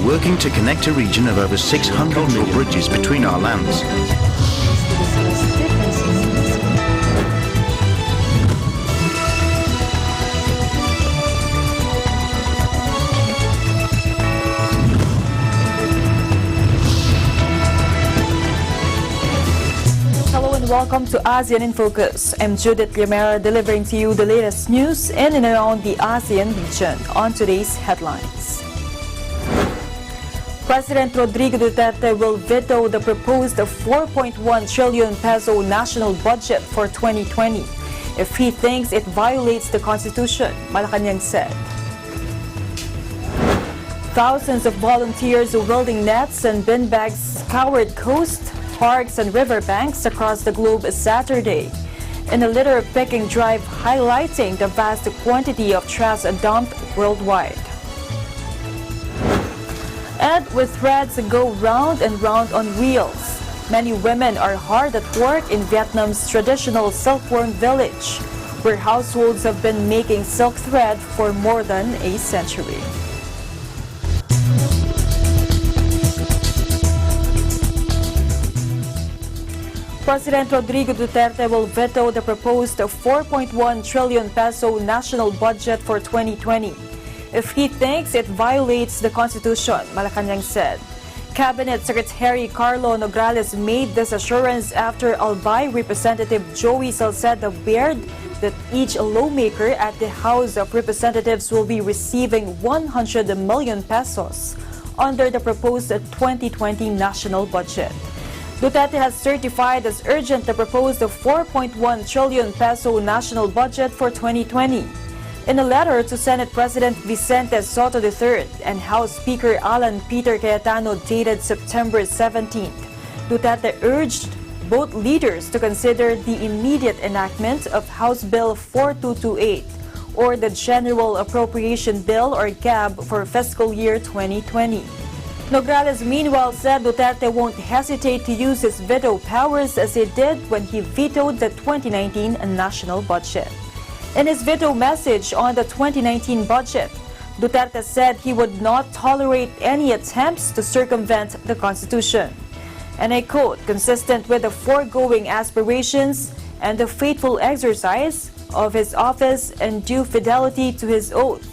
working to connect a region of over 600 million bridges between our lands. Hello and welcome to ASEAN in Focus. I'm Judith Limera delivering to you the latest news in and around the ASEAN region on today's headlines. President Rodrigo Duterte will veto the proposed 4.1 trillion peso national budget for 2020 if he thinks it violates the Constitution, Malacanang said. Thousands of volunteers wielding nets and bin bags scoured coast, parks and riverbanks across the globe Saturday in a litter-picking drive highlighting the vast quantity of trash dumped worldwide. And with threads go round and round on wheels, many women are hard at work in Vietnam's traditional silkworm village, where households have been making silk thread for more than a century. President Rodrigo Duterte will veto the proposed 4.1 trillion peso national budget for 2020 if he thinks it violates the Constitution, Malacanang said. Cabinet Secretary Carlo Nograles made this assurance after Albay Representative Joey Salceda bared that each lawmaker at the House of Representatives will be receiving 100 million pesos under the proposed 2020 national budget. Duterte has certified as urgent the proposed 4.1 trillion peso national budget for 2020. In a letter to Senate President Vicente Soto III and House Speaker Alan Peter Cayetano dated September 17th, Duterte urged both leaders to consider the immediate enactment of House Bill 4228 or the General Appropriation Bill or GAB for fiscal year 2020. Nograles meanwhile said Duterte won't hesitate to use his veto powers as he did when he vetoed the 2019 national budget. In his veto message on the 2019 budget, Duterte said he would not tolerate any attempts to circumvent the Constitution. And I quote, consistent with the foregoing aspirations and the faithful exercise of his office and due fidelity to his oath,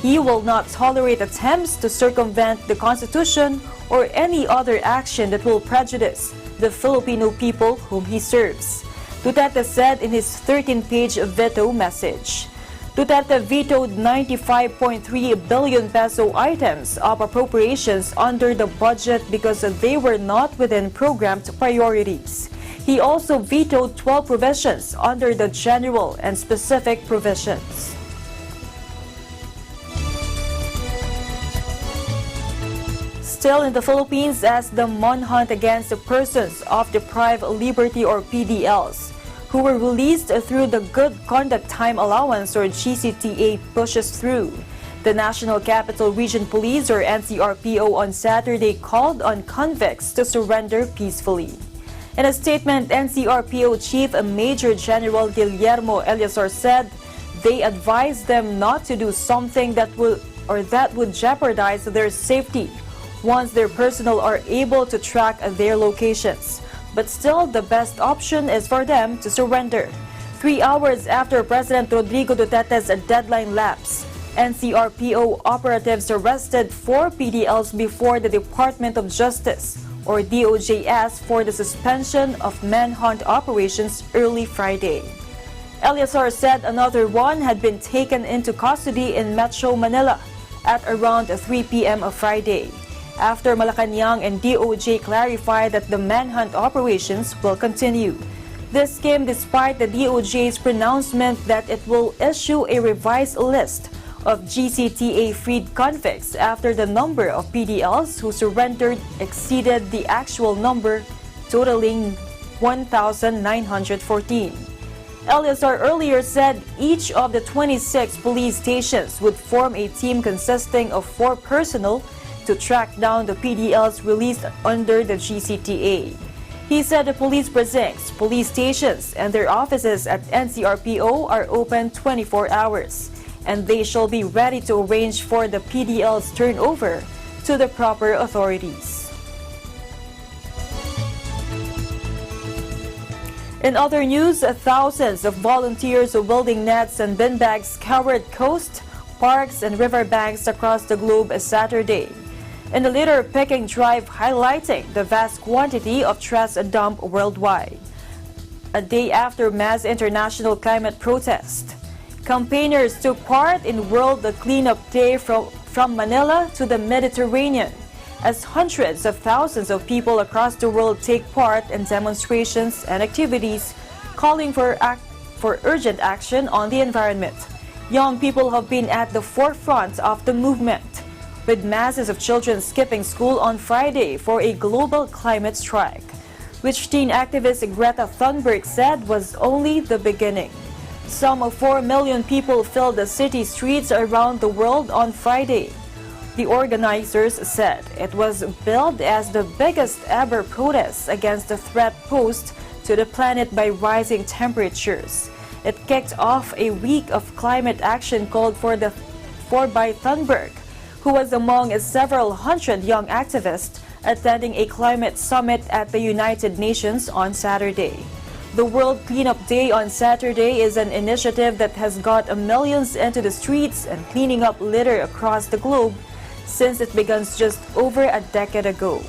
he will not tolerate attempts to circumvent the Constitution or any other action that will prejudice the Filipino people whom he serves, Duterte said in his 13-page veto message. Duterte vetoed 95.3 billion peso items of appropriations under the budget because they were not within programmed priorities. He also vetoed 12 provisions under the general and specific provisions. Still in the Philippines, as the Manhunt against the persons of deprived liberty or PDLs who were released through the Good Conduct Time Allowance or GCTA pushes through, the National Capital Region Police or NCRPO on Saturday called on convicts to surrender peacefully. In a statement, NCRPO Chief Major General Guillermo Eleazar said they advised them not to do something that would jeopardize their safety once their personnel are able to track their locations. But still, the best option is for them to surrender. 3 hours after President Rodrigo Duterte's deadline lapse, NCRPO operatives arrested 4 PDLs before the Department of Justice, or DOJ, asked for the suspension of manhunt operations early Friday. Eleazar said another one had been taken into custody in Metro Manila at around 3 p.m. of Friday, after Malacanang and DOJ clarified that the manhunt operations will continue. This came despite the DOJ's pronouncement that it will issue a revised list of GCTA-freed convicts after the number of PDLs who surrendered exceeded the actual number, totaling 1,914. Eleazar earlier said each of the 26 police stations would form a team consisting of 4 personnel to track down the PDLs released under the GCTA. He said the police precincts, police stations, and their offices at NCRPO are open 24 hours, and they shall be ready to arrange for the PDL's turnover to the proper authorities. In other news, thousands of volunteers wielding nets and bin bags scoured coast, parks, and riverbanks across the globe Saturday in a litter-picking drive highlighting the vast quantity of trash dumped worldwide. A day after mass international climate protest, campaigners took part in World Cleanup Day from Manila to the Mediterranean, as hundreds of thousands of people across the world take part in demonstrations and activities calling for urgent action on the environment. Young people have been at the forefront of the movement, with masses of children skipping school on Friday for a global climate strike, which teen activist Greta Thunberg said was only the beginning. Some 4 million people filled the city streets around the world on Friday. The organizers said it was billed as the biggest ever protest against the threat posed to the planet by rising temperatures. It kicked off a week of climate action called for by Thunberg, who was among several hundred young activists attending a climate summit at the United Nations on Saturday. The World Cleanup Day on Saturday is an initiative that has got millions into the streets and cleaning up litter across the globe since it began just over a decade ago.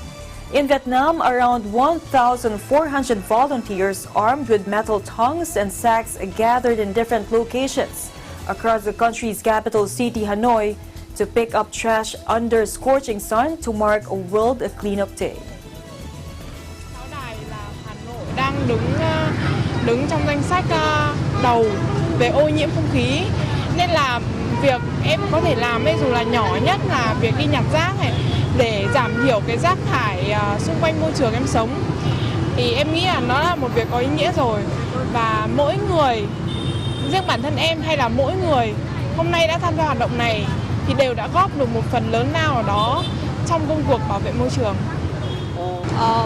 In Vietnam, around 1,400 volunteers armed with metal tongs and sacks gathered in different locations across the country's capital city, Hanoi, to pick up trash under scorching sun to mark a World Cleanup Day. Đang đứng trong danh sách đầu về ô nhiễm không khí, nên là việc em có thể làm dù là nhỏ nhất là việc đi nhặt rác này để giảm thiểu cái rác thải xung quanh môi trường em sống, thì em nghĩ là nó là một việc có ý nghĩa rồi, và mỗi người, riêng bản thân em hay là mỗi người hôm nay đã tham gia hoạt động này thì đều đã góp được một phần lớn nào đó trong công cuộc bảo vệ môi trường.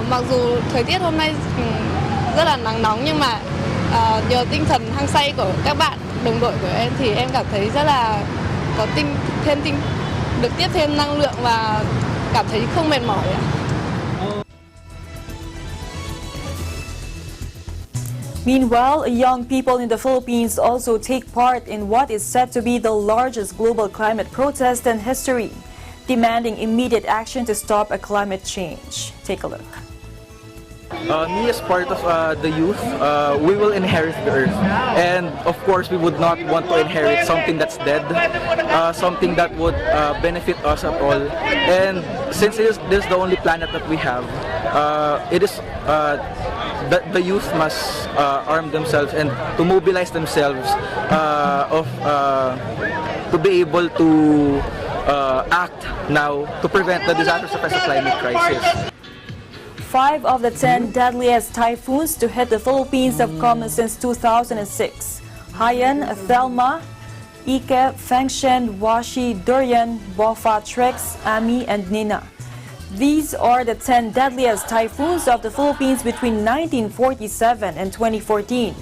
Mặc dù thời tiết hôm nay rất là nắng nóng, nhưng mà nhờ tinh thần hăng say của các bạn đồng đội của em thì em cảm thấy rất là có được tiếp thêm năng lượng và cảm thấy không mệt mỏi. Meanwhile, young people in the Philippines also take part in what is said to be the largest global climate protest in history, demanding immediate action to stop climate change. Take a look. Me as part of the youth, we will inherit the earth, and of course we would not want to inherit something that's dead, something that would benefit us at all. And since this is the only planet that we have, it is the youth must arm themselves and to mobilize themselves to be able to act now to prevent the disastrous effects of climate crisis. 5 of the 10 deadliest typhoons to hit the Philippines have come since 2006. Haiyan, Thelma, Ike, Fengshen, Washi, Durian, Bofa, Trix, Ami, and Nina. These are the 10 deadliest typhoons of the Philippines between 1947 and 2014.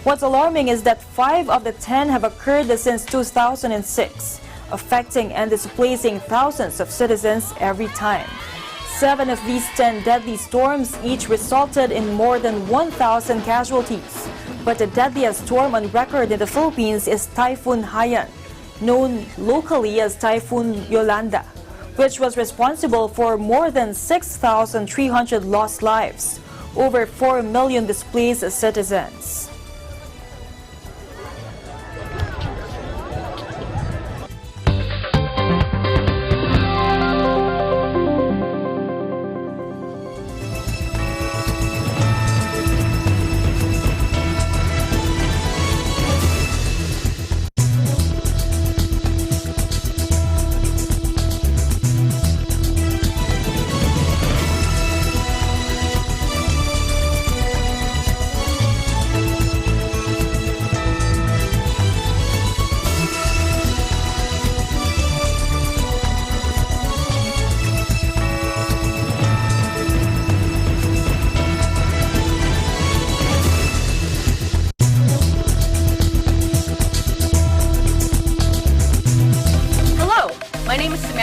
What's alarming is that 5 of the 10 have occurred since 2006, affecting and displacing thousands of citizens every time. 7 of these 10 deadly storms each resulted in more than 1,000 casualties. But the deadliest storm on record in the Philippines is Typhoon Haiyan, known locally as Typhoon Yolanda, which was responsible for more than 6,300 lost lives, over 4 million displaced citizens.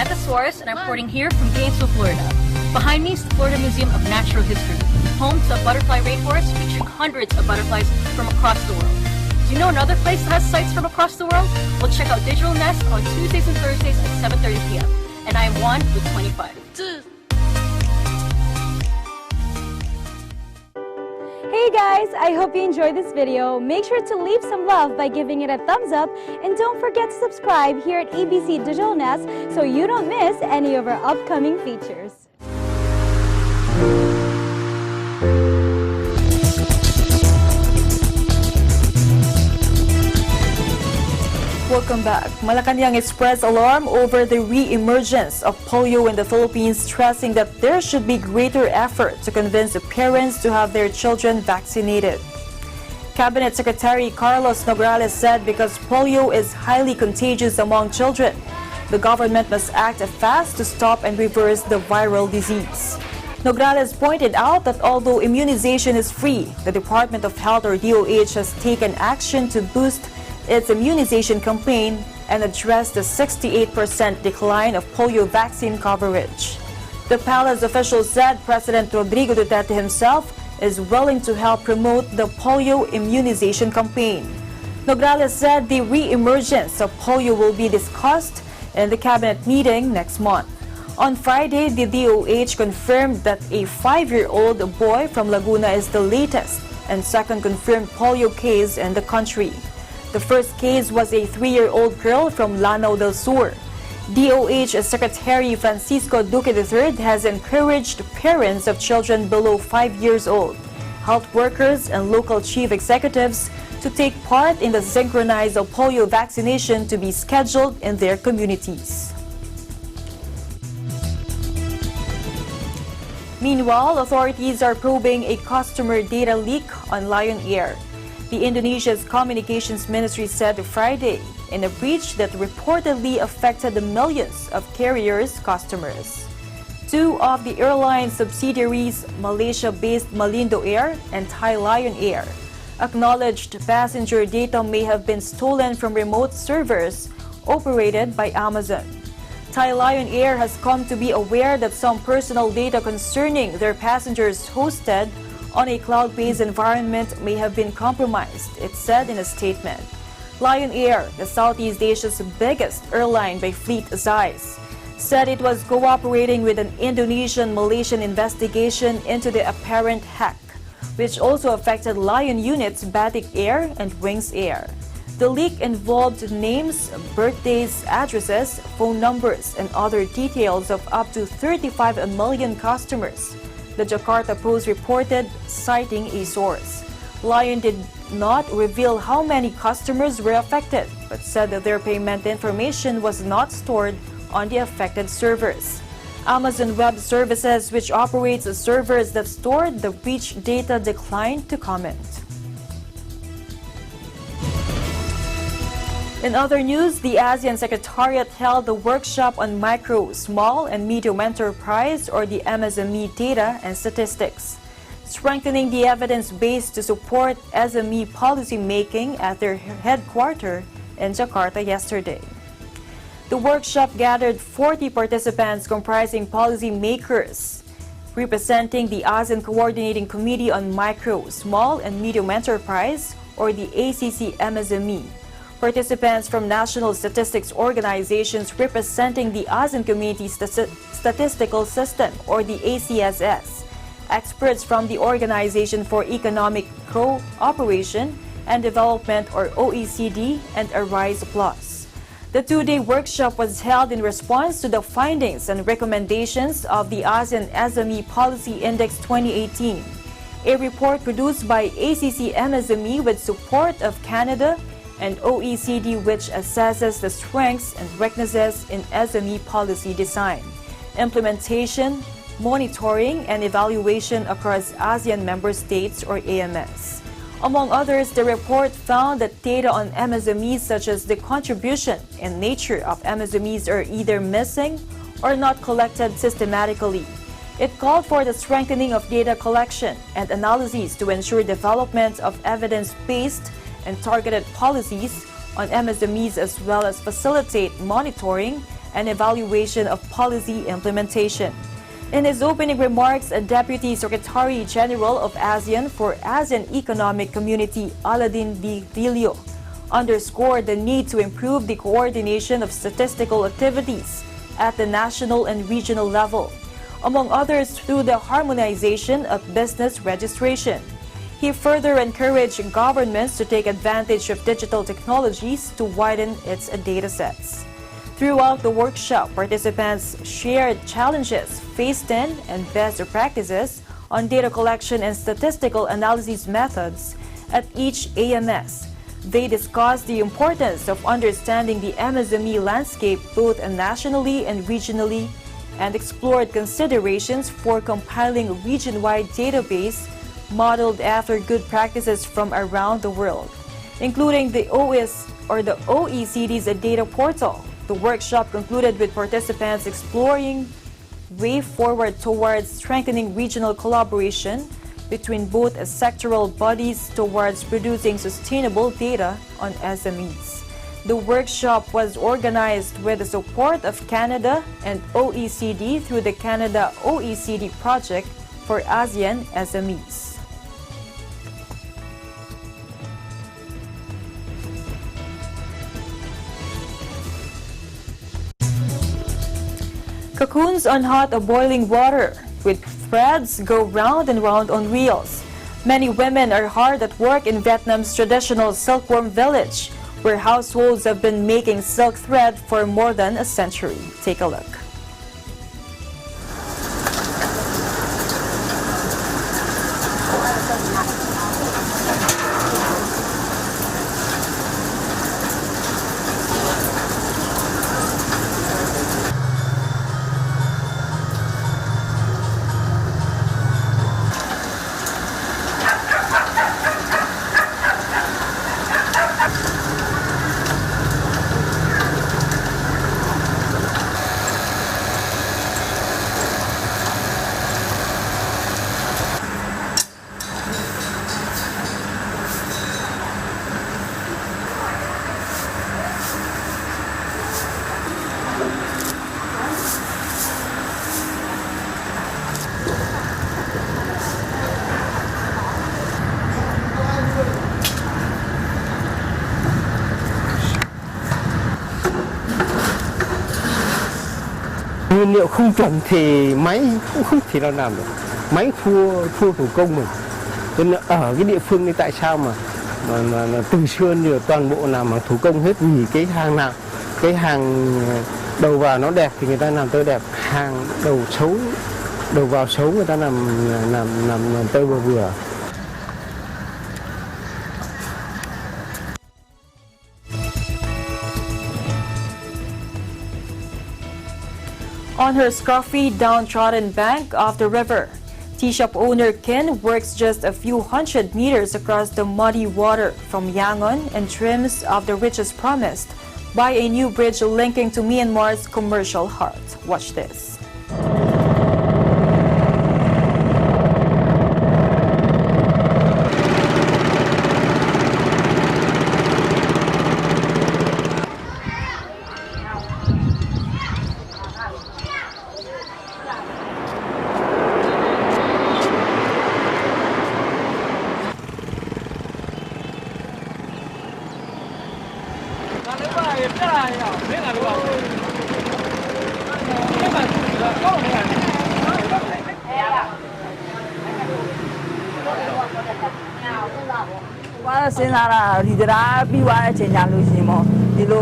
Samantha Suarez, and I'm reporting here from Gainesville, Florida. Behind me is the Florida Museum of Natural History, home to a butterfly rainforest featuring hundreds of butterflies from across the world. Do you know another place that has sites from across the world? Well, check out Digital Nest on Tuesdays and Thursdays at 7:30 p.m. And I am one with 25. Hey guys, I hope you enjoyed this video. Make sure to leave some love by giving it a thumbs up, and don't forget to subscribe here at ABC Digital Nest so you don't miss any of our upcoming features. Welcome back. Malacanang expressed alarm over the re-emergence of polio in the Philippines, stressing that there should be greater effort to convince the parents to have their children vaccinated. Cabinet Secretary Carlos Nograles said because polio is highly contagious among children, the government must act fast to stop and reverse the viral disease. Nograles pointed out that although immunization is free, the Department of Health or DOH has taken action to boost its immunization campaign and address the 68% decline of polio vaccine coverage. The palace official said President Rodrigo Duterte himself is willing to help promote the polio immunization campaign. Nograles said the re-emergence of polio will be discussed in the cabinet meeting next month. On Friday, the DOH confirmed that a 5-year-old boy from Laguna is the latest and second confirmed polio case in the country. The first case was a 3-year-old girl from Lanao del Sur. DOH Secretary Francisco Duque III has encouraged parents of children below 5 years old, health workers, and local chief executives to take part in the synchronized polio vaccination to be scheduled in their communities. Meanwhile, authorities are probing a customer data leak on Lion Air. The Indonesia's Communications Ministry said Friday in a breach that reportedly affected the millions of carriers' customers. Two of the airline's subsidiaries, Malaysia-based Malindo Air and Thai Lion Air, acknowledged passenger data may have been stolen from remote servers operated by Amazon. Thai Lion Air has come to be aware that some personal data concerning their passengers hosted on a cloud-based environment may have been compromised, it said in a statement. Lion Air, the Southeast Asia's biggest airline by fleet size, said it was cooperating with an Indonesian-Malaysian investigation into the apparent hack, which also affected Lion units Batik Air and Wings Air. The leak involved names, birthdays, addresses, phone numbers, and other details of up to 35 million customers, the Jakarta Post reported, citing a source. Lion did not reveal how many customers were affected, but said that their payment information was not stored on the affected servers. Amazon Web Services, which operates the servers that stored the breach data, declined to comment. In other news, the ASEAN Secretariat held a workshop on micro, small, and medium enterprise, or the MSME, data and statistics, strengthening the evidence base to support SME policy making at their headquarters in Jakarta yesterday. The workshop gathered 40 participants comprising policy makers, representing the ASEAN Coordinating Committee on Micro, Small, and Medium Enterprise, or the ACC MSME. Participants from national statistics organizations representing the ASEAN Community Statistical System, or the ACSS, experts from the Organization for Economic Cooperation and Development, or OECD, and Arise Plus. The two-day workshop was held in response to the findings and recommendations of the ASEAN SME Policy Index 2018, a report produced by ACC MSME with support of Canada and OECD, which assesses the strengths and weaknesses in SME policy design, implementation, monitoring, and evaluation across ASEAN member states, or AMS. Among others, the report found that data on MSMEs, such as the contribution and nature of MSMEs, are either missing or not collected systematically. It called for the strengthening of data collection and analyses to ensure development of evidence-based and targeted policies on MSMEs, as well as facilitate monitoring and evaluation of policy implementation. In his opening remarks, Deputy Secretary General of ASEAN for ASEAN Economic Community, Aladdin D. Vilio, underscored the need to improve the coordination of statistical activities at the national and regional level, among others through the harmonization of business registration. He further encouraged governments to take advantage of digital technologies to widen its datasets. Throughout the workshop, participants shared challenges faced in and best practices on data collection and statistical analysis methods at each AMS. They discussed the importance of understanding the MSME landscape both nationally and regionally, and explored considerations for compiling a region-wide database modeled after good practices from around the world, including the OECD's data portal. The workshop concluded with participants exploring way forward towards strengthening regional collaboration between both sectoral bodies towards producing sustainable data on SMEs. The workshop was organized with the support of Canada and OECD through the Canada-OECD project for ASEAN SMEs. Cocoons on hot boiling water, with threads go round and round on reels. Many women are hard at work in Vietnam's traditional silkworm village, where households have been making silk thread for more than a century. Take a look. Nguyên liệu không chuẩn thì máy cũng không thể nào làm được, máy thua thủ công mình. Cho nên ở cái địa phương này tại sao mà từ xưa giờ toàn bộ làm bằng thủ công hết, vì cái hàng nào cái hàng đầu vào nó đẹp thì người ta làm tơ đẹp, hàng đầu vào xấu người ta làm tơ vừa. On her scruffy, downtrodden bank of the river, tea shop owner Ken works just a few hundred meters across the muddy water from Yangon and dreams of the riches promised by a new bridge linking to Myanmar's commercial heart. Watch this. Qua sinh ra là thì đã bị qua trên nhà luôn gì mà đi lo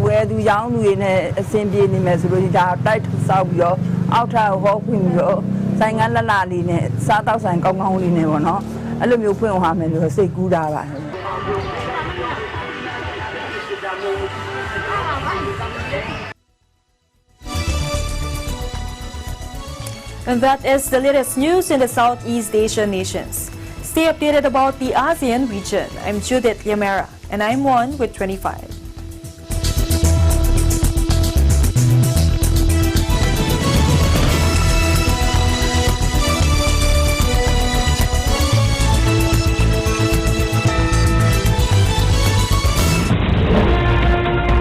về du giang lui này xem đi này mà rồi ra tay thu sau giờ áo tháo họ quên giờ sai ngắn là đi này sao tao sai công công đi này mà nó ấy là nhiều quên hòa mình rồi xây cũ ra lại. And that is the latest news in the Southeast Asian nations. Stay updated about the ASEAN region. I'm Judith Yamera, and I'm one with 25.